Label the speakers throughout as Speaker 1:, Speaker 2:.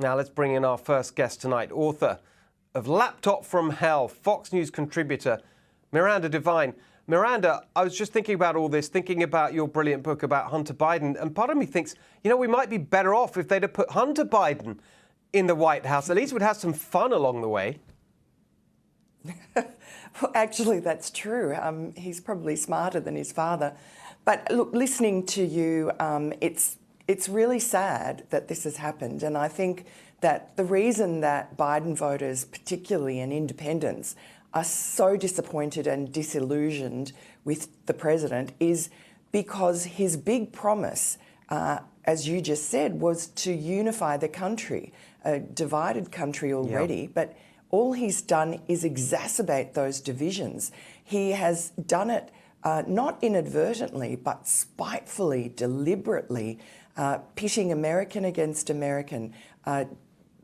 Speaker 1: Now let's bring in our first guest tonight, author of Laptop from Hell, Fox News contributor, Miranda Devine. Miranda, I was just thinking about all this, thinking about your brilliant book about Hunter Biden, and part of me thinks, you know, we might be better off if they'd have put Hunter Biden in the White House. At least we'd have some fun along the way.
Speaker 2: Well, actually, that's true. He's probably smarter than his father. But look, listening to you, it's really sad that this has happened. And I think that the reason that Biden voters, particularly and independents, are so disappointed and disillusioned with the president is because his big promise, as you just said, was to unify the country, a divided country already. Yeah. But all he's done is exacerbate those divisions. He has done it not inadvertently, but spitefully, deliberately, pitting American against American,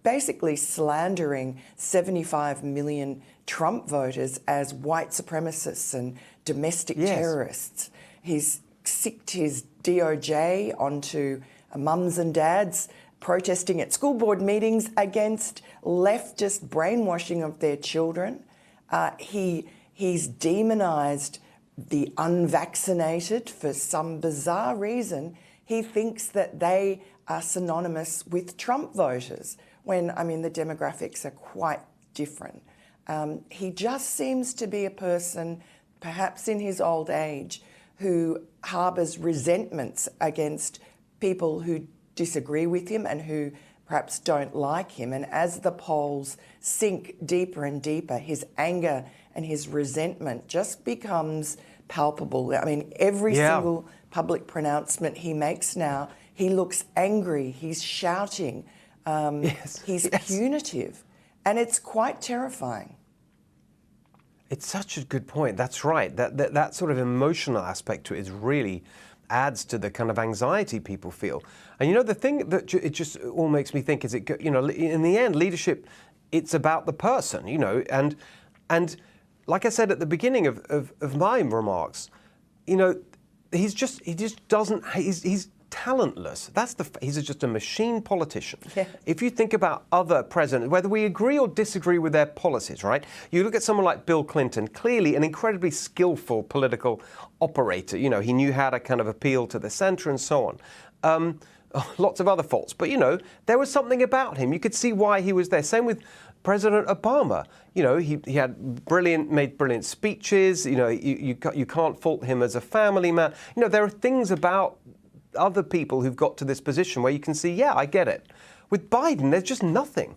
Speaker 2: basically slandering 75 million Trump voters as white supremacists and domestic terrorists. He's sicked his DOJ onto mums and dads protesting at school board meetings against leftist brainwashing of their children. He's demonised the unvaccinated for some bizarre reason. He thinks that they are synonymous with Trump voters when, I mean, the demographics are quite different. He just seems to be a person, perhaps in his old age, who harbours resentments against people who disagree with him and who perhaps don't like him. And as the polls sink deeper and deeper, his anger and his resentment just becomes palpable. I mean, every single public pronouncement he makes now, he looks angry, he's shouting, he's punitive, and it's quite terrifying.
Speaker 1: It's such a good point. That's right. That sort of emotional aspect to it is really adds to the kind of anxiety people feel. And you know, the thing that it just all makes me think is, you know, in the end, leadership, it's about the person, you know, and like I said at the beginning of my remarks, you know, he just doesn't, he's talentless. He's just a machine politician. Yeah. If you think about other presidents, whether we agree or disagree with their policies, right? You look at someone like Bill Clinton, clearly an incredibly skillful political operator. You know, he knew how to kind of appeal to the center and so on. Lots of other faults, but you know, there was something about him. You could see why he was there. Same with President Obama. You know, he made brilliant speeches. You know, you can't fault him as a family man. You know, there are things about other people who've got to this position where you can see, yeah, I get it. With Biden, there's just nothing.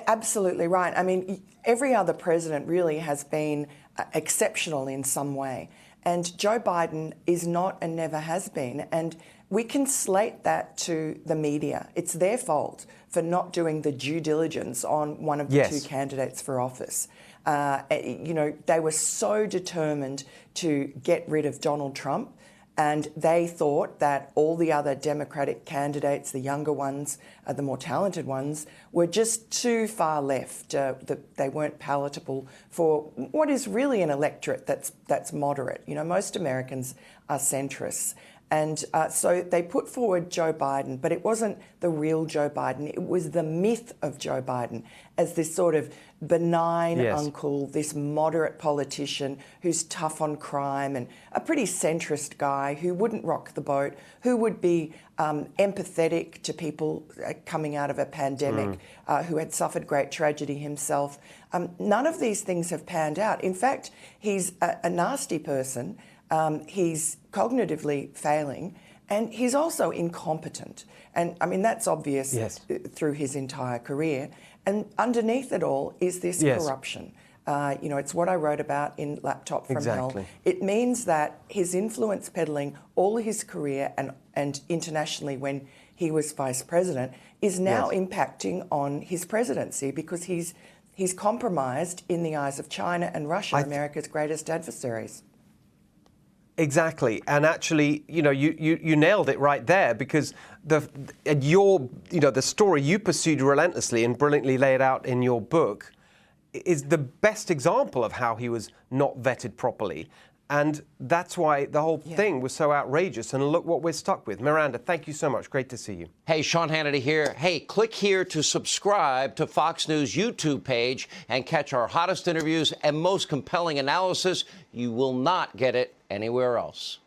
Speaker 2: Absolutely right. I mean, every other president really has been exceptional in some way. And Joe Biden is not and never has been. And we can slate that to the media. It's their fault for not doing the due diligence on one of the two candidates for office. You know, they were so determined to get rid of Donald Trump, and they thought that all the other Democratic candidates, the younger ones, the more talented ones, were just too far left. They weren't palatable for what is really an electorate that's moderate. You know, most Americans are centrists. And so they put forward Joe Biden, but it wasn't the real Joe Biden. It was the myth of Joe Biden as this sort of benign uncle, this moderate politician who's tough on crime and a pretty centrist guy who wouldn't rock the boat, who would be empathetic to people coming out of a pandemic, who had suffered great tragedy himself. None of these things have panned out. In fact, he's a nasty person. He's cognitively failing, and he's also incompetent. And I mean, that's obvious through his entire career. And underneath it all is this corruption. You know, it's what I wrote about in Laptop from Hell. It means that his influence peddling all his career and internationally when he was vice president is now impacting on his presidency because he's compromised in the eyes of China and Russia, America's greatest adversaries.
Speaker 1: Exactly, and actually, you know, you nailed it right there because the story you pursued relentlessly and brilliantly laid out in your book is the best example of how he was not vetted properly And that's why the whole thing was so outrageous. And look what we're stuck with. Miranda, thank you so much. Great to see you.
Speaker 3: Hey, Sean Hannity here. Hey, click here to subscribe to Fox News YouTube page and catch our hottest interviews and most compelling analysis. You will not get it anywhere else.